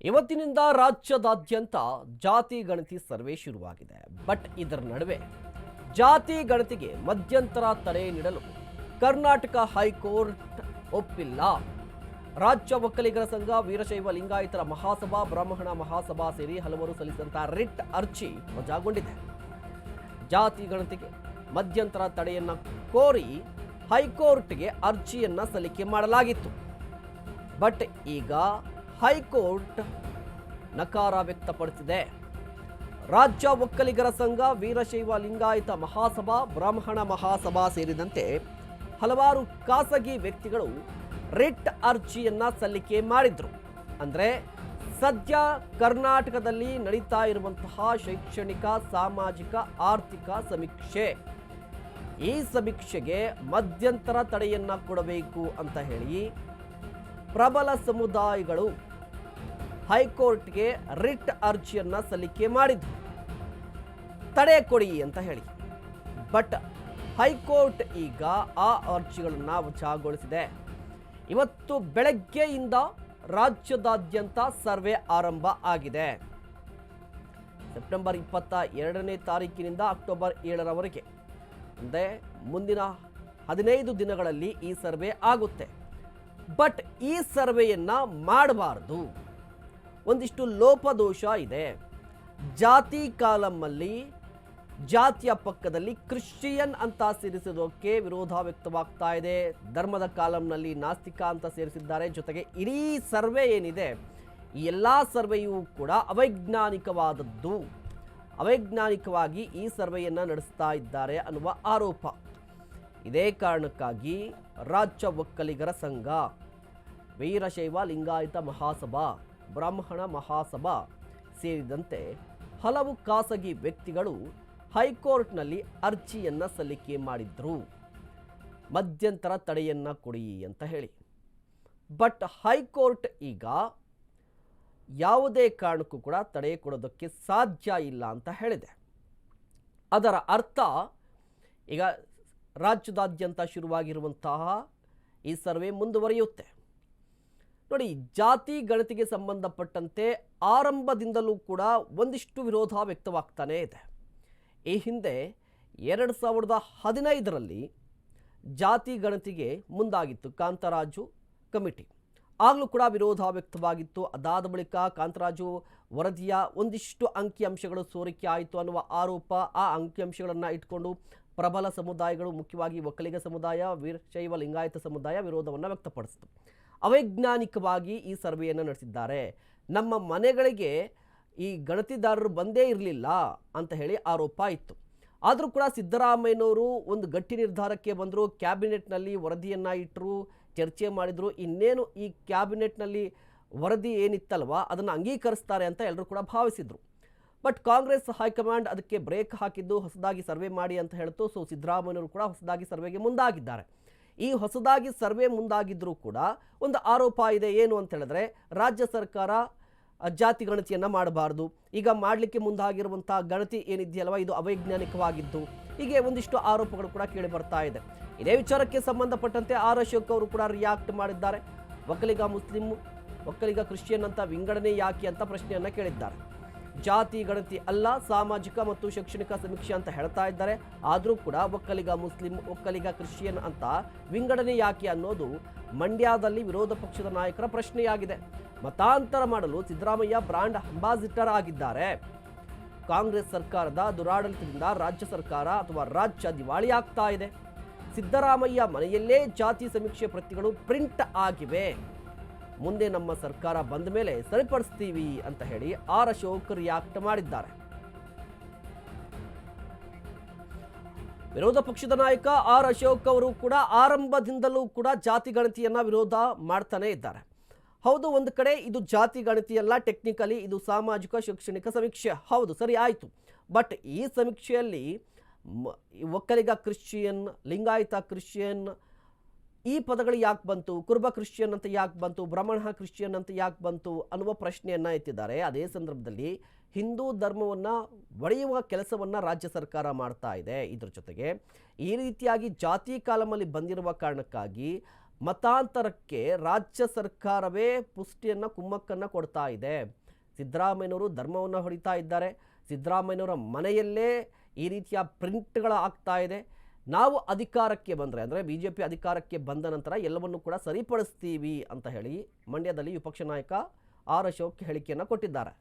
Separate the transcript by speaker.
Speaker 1: ಇವತ್ತಿನಿಂದ ರಾಜ್ಯದಾದ್ಯಂತ ಜಾತಿ ಗಣತಿ ಸರ್ವೆ ಶುರುವಾಗಿದೆ. ಬಟ್ ಇದರ ನಡುವೆ ಜಾತಿ ಗಣತಿಗೆ ಮಧ್ಯಂತರ ತಡೆ ನೀಡಲು ಕರ್ನಾಟಕ ಹೈಕೋರ್ಟ್ ಒಪ್ಪಿಲ್ಲ. ರಾಜ್ಯ ಒಕ್ಕಲಿಗರ ಸಂಘ, ವೀರಶೈವ ಲಿಂಗಾಯತರ ಮಹಾಸಭಾ, ಬ್ರಾಹ್ಮಣ ಮಹಾಸಭಾ ಸೇರಿ ಹಲವರು ಸಲ್ಲಿಸಿದಂತಹ ರಿಟ್ ಅರ್ಜಿ ವಜಾಗೊಂಡಿದೆ. ಜಾತಿ ಗಣತಿಗೆ ಮಧ್ಯಂತರ ತಡೆಯನ್ನ ಕೋರಿ ಹೈಕೋರ್ಟ್ಗೆ ಅರ್ಜಿಯನ್ನ ಸಲ್ಲಿಕೆ ಮಾಡಲಾಗಿತ್ತು. ಬಟ್ ಈಗ ಹೈಕೋರ್ಟ್ ನಕಾರ ವ್ಯಕ್ತಪಡಿಸಿದೆ. ರಾಜ್ಯ ಒಕ್ಕಲಿಗರ ಸಂಘ, ವೀರಶೈವ ಲಿಂಗಾಯತ ಮಹಾಸಭಾ, ಬ್ರಾಹ್ಮಣ ಮಹಾಸಭಾ ಸೇರಿದಂತೆ ಹಲವಾರು ಖಾಸಗಿ ವ್ಯಕ್ತಿಗಳು ರಿಟ್ ಅರ್ಜಿಯನ್ನ ಸಲ್ಲಿಕೆ ಮಾಡಿದ್ರು. ಅಂದ್ರೆ ಸದ್ಯ ಕರ್ನಾಟಕದಲ್ಲಿ ನಡೀತಾ ಇರುವಂತಹ ಶೈಕ್ಷಣಿಕ, ಸಾಮಾಜಿಕ, ಆರ್ಥಿಕ ಸಮೀಕ್ಷೆ, ಈ ಸಮೀಕ್ಷೆಗೆ ಮಧ್ಯಂತರ ತಡೆಯನ್ನ ಕೊಡಬೇಕು ಅಂತ ಹೇಳಿ ಪ್ರಬಲ ಸಮುದಾಯಗಳು ಹೈಕೋರ್ಟ್ಗೆ ರಿಟ್ ಅರ್ಜಿಯನ್ನ ಸಲ್ಲಿಕೆ ಮಾಡಿದ್ರು, ತಡೆ ಕೊಡಿ ಅಂತ ಹೇಳಿ. ಬಟ್ ಹೈಕೋರ್ಟ್ ಈಗ ಆ ಅರ್ಜಿಗಳನ್ನು ವಜಾಗೊಳಿಸಿದೆ. ಇವತ್ತು ಬೆಳಗ್ಗೆಯಿಂದ ರಾಜ್ಯದಾದ್ಯಂತ ಸರ್ವೆ ಆರಂಭ ಆಗಿದೆ. ಸೆಪ್ಟೆಂಬರ್ 22ನೇ ತಾರೀಕಿನಿಂದ ಅಕ್ಟೋಬರ್ 7ರವರೆಗೆ, ಅಂದರೆ ಮುಂದಿನ 15 ದಿನಗಳಲ್ಲಿ ಈ ಸರ್ವೆ ಆಗುತ್ತೆ. ಬಟ್ ಈ ಸರ್ವೆಯನ್ನ ಮಾಡಬಾರ್ದು, ಒಂದಿಷ್ಟು ಲೋಪದೋಷ ಇದೆ. ಜಾತಿ ಕಾಲಮಲ್ಲಿ ಜಾತಿಯ ಪಕ್ಕದಲ್ಲಿ ಕ್ರಿಶ್ಚಿಯನ್ ಅಂತ ಸೇರಿಸೋದಕ್ಕೆ ವಿರೋಧ ವ್ಯಕ್ತವಾಗ್ತಾ ಇದೆ. ಧರ್ಮದ ಕಾಲಂನಲ್ಲಿ ನಾಸ್ತಿಕ ಅಂತ ಸೇರಿಸಿದ್ದಾರೆ. ಜೊತೆಗೆ ಇಡೀ ಸರ್ವೆ ಏನಿದೆ, ಈ ಎಲ್ಲ ಸರ್ವೆಯೂ ಕೂಡ ಅವೈಜ್ಞಾನಿಕವಾದದ್ದು, ಅವೈಜ್ಞಾನಿಕವಾಗಿ ಈ ಸರ್ವೆಯನ್ನು ನಡೆಸ್ತಾ ಇದ್ದಾರೆ ಅನ್ನುವ ಆರೋಪ. ಇದೇ ಕಾರಣಕ್ಕಾಗಿ ರಾಜ್ಯ ಒಕ್ಕಲಿಗರ ಸಂಘ, ವೀರಶೈವ ಲಿಂಗಾಯತ ಮಹಾಸಭಾ, ಬ್ರಾಹ್ಮಣ ಮಹಾಸಭಾ ಸೇರಿದಂತೆ ಹಲವು ಖಾಸಗಿ ವ್ಯಕ್ತಿಗಳು ಹೈಕೋರ್ಟ್ನಲ್ಲಿ ಅರ್ಜಿಯನ್ನ ಸಲ್ಲಿಕೆ ಮಾಡಿದ್ರು, ಮಧ್ಯಂತರ ತಡೆಯನ್ನ ಕೊಡಿ ಅಂತ ಹೇಳಿ. ಬಟ್ ಹೈಕೋರ್ಟ್ ಈಗ ಯಾವುದೇ ಕಾರಣಕ್ಕೂ ಕೂಡ ತಡೆ ಕೊಡೋದಕ್ಕೆ ಸಾಧ್ಯ ಇಲ್ಲ ಅಂತ ಹೇಳಿದೆ. ಅದರ ಅರ್ಥ ಈಗ ರಾಜ್ಯದಾದ್ಯಂತ ಶುರುವಾಗಿರುವಂತಹ ಈ ಸರ್ವೆ ಮುಂದುವರಿಯುತ್ತೆ. ನೋಡಿ, ಜಾತಿ ಗಣತಿಗೆ ಸಂಬಂಧಪಟ್ಟಂತೆ ಆರಂಭದಿಂದಲೂ ಕೂಡ ಒಂದಿಷ್ಟು ವಿರೋಧ ವ್ಯಕ್ತವಾಗ್ತಾನೇ ಇದೆ. ಈ ಹಿಂದೆ 2015ರಲ್ಲಿ ಜಾತಿ ಗಣತಿಗೆ ಮುಂದಾಗಿತ್ತು ಕಾಂತರಾಜು ಕಮಿಟಿ. ಆಗಲೂ ಕೂಡ ವಿರೋಧ ವ್ಯಕ್ತವಾಗಿತ್ತು. ಅದಾದ ಬಳಿಕ ಕಾಂತರಾಜು ವರದಿಯ ಒಂದಿಷ್ಟು ಅಂಕಿಅಂಶಗಳು ಸೋರಿಕೆ ಆಯಿತು ಅನ್ನುವ ಆರೋಪ. ಆ ಅಂಕಿಅಂಶಗಳನ್ನು ಇಟ್ಕೊಂಡು ಪ್ರಬಲ ಸಮುದಾಯಗಳು, ಮುಖ್ಯವಾಗಿ ಒಕ್ಕಲಿಗ ಸಮುದಾಯ, ವೀರಶೈವ ಲಿಂಗಾಯತ ಸಮುದಾಯ ವಿರೋಧವನ್ನು ವ್ಯಕ್ತಪಡಿಸಿತು. ಅವೈಜ್ಞಾನಿಕವಾಗಿ ಈ ಸರ್ವೆಯನ್ನು ನಡೆಸಿದ್ದಾರೆ, ನಮ್ಮ ಮನೆಗಳಿಗೆ ಈ ಗಣತಿದಾರರು ಬಂದೇ ಇರಲಿಲ್ಲ ಅಂತ ಹೇಳಿ ಆರೋಪ ಇತ್ತು. ಆದರೂ ಕೂಡ ಸಿದ್ದರಾಮಯ್ಯನವರು ಒಂದು ಗಟ್ಟಿ ನಿರ್ಧಾರಕ್ಕೆ ಬಂದರು. ಕ್ಯಾಬಿನೆಟ್ನಲ್ಲಿ ವರದಿಯನ್ನು ಇಟ್ಟರು, ಚರ್ಚೆ ಮಾಡಿದರು. ಇನ್ನೇನು ಈ ಕ್ಯಾಬಿನೆಟ್ನಲ್ಲಿ ವರದಿ ಏನಿತ್ತಲ್ವ ಅದನ್ನು ಅಂಗೀಕರಿಸ್ತಾರೆ ಅಂತ ಎಲ್ಲರೂ ಕೂಡ ಭಾವಿಸಿದರು. ಬಟ್ ಕಾಂಗ್ರೆಸ್ ಹೈಕಮಾಂಡ್ ಅದಕ್ಕೆ ಬ್ರೇಕ್ ಹಾಕಿದ್ದು, ಹೊಸದಾಗಿ ಸರ್ವೆ ಮಾಡಿ ಅಂತ ಹೇಳ್ತು. ಸೊ ಸಿದ್ದರಾಮಯ್ಯನವರು ಕೂಡ ಹೊಸದಾಗಿ ಸರ್ವೆಗೆ ಮುಂದಾಗಿದ್ದಾರೆ. ಈ ಹೊಸದಾಗಿ ಸರ್ವೆ ಮುಂದಾಗಿದ್ದರೂ ಕೂಡ ಒಂದು ಆರೋಪ ಇದೆ. ಏನು ಅಂತ ಹೇಳಿದ್ರೆ, ರಾಜ್ಯ ಸರ್ಕಾರ ಜಾತಿ ಗಣತಿಯನ್ನು ಮಾಡಬಾರ್ದು, ಈಗ ಮಾಡಲಿಕ್ಕೆ ಮುಂದಾಗಿರುವಂಥ ಗಣತಿ ಏನಿದೆಯಲ್ವ ಇದು ಅವೈಜ್ಞಾನಿಕವಾಗಿದ್ದು, ಹೀಗೆ ಒಂದಿಷ್ಟು ಆರೋಪಗಳು ಕೂಡ ಕೇಳಿ ಬರ್ತಾ ಇದೆ. ಇದೇ ವಿಚಾರಕ್ಕೆ ಸಂಬಂಧಪಟ್ಟಂತೆ ಆರ್ ಅಶೋಕ್ ಅವರು ಕೂಡ ರಿಯಾಕ್ಟ್ ಮಾಡಿದ್ದಾರೆ. ಒಕ್ಕಲಿಗ ಮುಸ್ಲಿಂ, ಒಕ್ಕಲಿಗ ಕ್ರಿಶ್ಚಿಯನ್ ಅಂತ ವಿಂಗಡಣೆ ಯಾಕೆ ಅಂತ ಪ್ರಶ್ನೆಯನ್ನು ಕೇಳಿದ್ದಾರೆ. ಜಾತಿ ಗಣತಿ ಅಲ್ಲ, ಸಾಮಾಜಿಕ ಮತ್ತು ಶೈಕ್ಷಣಿಕ ಸಮೀಕ್ಷೆ ಅಂತ ಹೇಳ್ತಾ ಇದ್ದಾರೆ. ಆದರೂ ಕೂಡ ಒಕ್ಕಲಿಗ ಮುಸ್ಲಿಂ, ಒಕ್ಕಲಿಗ ಕ್ರಿಶ್ಚಿಯನ್ ಅಂತ ವಿಂಗಡಣೆ ಯಾಕೆ ಅನ್ನೋದು ಮಂಡ್ಯದಲ್ಲಿ ವಿರೋಧ ಪಕ್ಷದ ನಾಯಕರ ಪ್ರಶ್ನೆಯಾಗಿದೆ. ಮತಾಂತರ ಮಾಡಲು ಸಿದ್ದರಾಮಯ್ಯ ಬ್ರಾಂಡ್ ಅಂಬಾಸಿಡರ್ ಆಗಿದ್ದಾರೆ. ಕಾಂಗ್ರೆಸ್ ಸರ್ಕಾರದ ದುರಾಡಳಿತದಿಂದ ರಾಜ್ಯ ಸರ್ಕಾರ ಅಥವಾ ರಾಜ್ಯ ದಿವಾಳಿ ಆಗ್ತಾ ಇದೆ. ಸಿದ್ದರಾಮಯ್ಯ ಮನೆಯಲ್ಲೇ ಜಾತಿ ಸಮೀಕ್ಷೆ ಪ್ರತಿಗಳು ಪ್ರಿಂಟ್ ಆಗಿವೆ, ಮುಂದೆ ನಮ್ಮ ಸರ್ಕಾರ ಬಂದ ಮೇಲೆ ಸರಿಪಡಿಸ್ತೀವಿ ಅಂತ ಹೇಳಿ ಆರ್ ಅಶೋಕ್ ರಿಯಾಕ್ಟ್ ಮಾಡಿದ್ದಾರೆ. ವಿರೋಧ ಪಕ್ಷದ ನಾಯಕ ಆರ್ ಅಶೋಕ್ ಅವರು ಕೂಡ ಆರಂಭದಿಂದಲೂ ಕೂಡ ಜಾತಿ ಗಣತಿಯನ್ನ ವಿರೋಧ ಮಾಡ್ತಾನೆ ಇದ್ದಾರೆ. ಹೌದು, ಒಂದು ಕಡೆ ಇದು ಜಾತಿ ಗಣತಿಯಲ್ಲ, ಟೆಕ್ನಿಕಲಿ ಇದು ಸಾಮಾಜಿಕ ಶೈಕ್ಷಣಿಕ ಸಮೀಕ್ಷೆ, ಹೌದು ಸರಿ ಆಯಿತು. ಬಟ್ ಈ ಸಮೀಕ್ಷೆಯಲ್ಲಿ ಒಕ್ಕಲಿಗ ಕ್ರಿಶ್ಚಿಯನ್, ಲಿಂಗಾಯತ ಕ್ರಿಶ್ಚಿಯನ್ ಈ ಪದಗಳು ಯಾಕೆ ಬಂತು, ಕುರುಬ ಕ್ರಿಶ್ಚಿಯನ್ ಅಂತ ಯಾಕೆ ಬಂತು, ಬ್ರಾಹ್ಮಣ ಕ್ರಿಶ್ಚಿಯನ್ ಅಂತ ಯಾಕೆ ಬಂತು ಅನ್ನುವ ಪ್ರಶ್ನೆಯನ್ನು ಎತ್ತಿದ್ದಾರೆ. ಅದೇ ಸಂದರ್ಭದಲ್ಲಿ ಹಿಂದೂ ಧರ್ಮವನ್ನು ಒಡೆಯುವ ಕೆಲಸವನ್ನು ರಾಜ್ಯ ಸರ್ಕಾರ ಮಾಡ್ತಾ ಇದೆ. ಇದರ ಜೊತೆಗೆ ಈ ರೀತಿಯಾಗಿ ಜಾತಿ ಕಾಲಮಲ್ಲಿ ಬಂದಿರುವ ಕಾರಣಕ್ಕಾಗಿ ಮತಾಂತರಕ್ಕೆ ರಾಜ್ಯ ಸರ್ಕಾರವೇ ಪುಷ್ಟಿಯನ್ನು ಕುಮ್ಮಕ್ಕನ್ನು ಕೊಡ್ತಾ ಇದೆ. ಸಿದ್ದರಾಮಯ್ಯನವರು ಧರ್ಮವನ್ನು ಹೊಡಿತಾ ಇದ್ದಾರೆ. ಸಿದ್ದರಾಮಯ್ಯನವರ ಮನೆಯಲ್ಲೇ ಈ ರೀತಿಯ ಪ್ರಿಂಟ್ಗಳು ಆಗ್ತಾ ಇದೆ. ನಾವು ಅಧಿಕಾರಕ್ಕೆ ಬಂದರೆ, ಅಂದರೆ BJP ಅಧಿಕಾರಕ್ಕೆ ಬಂದ ನಂತರ ಎಲ್ಲವನ್ನು ಕೂಡ ಸರಿಪಡಿಸ್ತೀವಿ ಅಂತ ಹೇಳಿ ಮಂಡ್ಯದಲ್ಲಿ ವಿಪಕ್ಷ ನಾಯಕ ಆರ್ ಅಶೋಕ್ ಹೇಳಿಕೆಯನ್ನು ಕೊಟ್ಟಿದ್ದಾರೆ.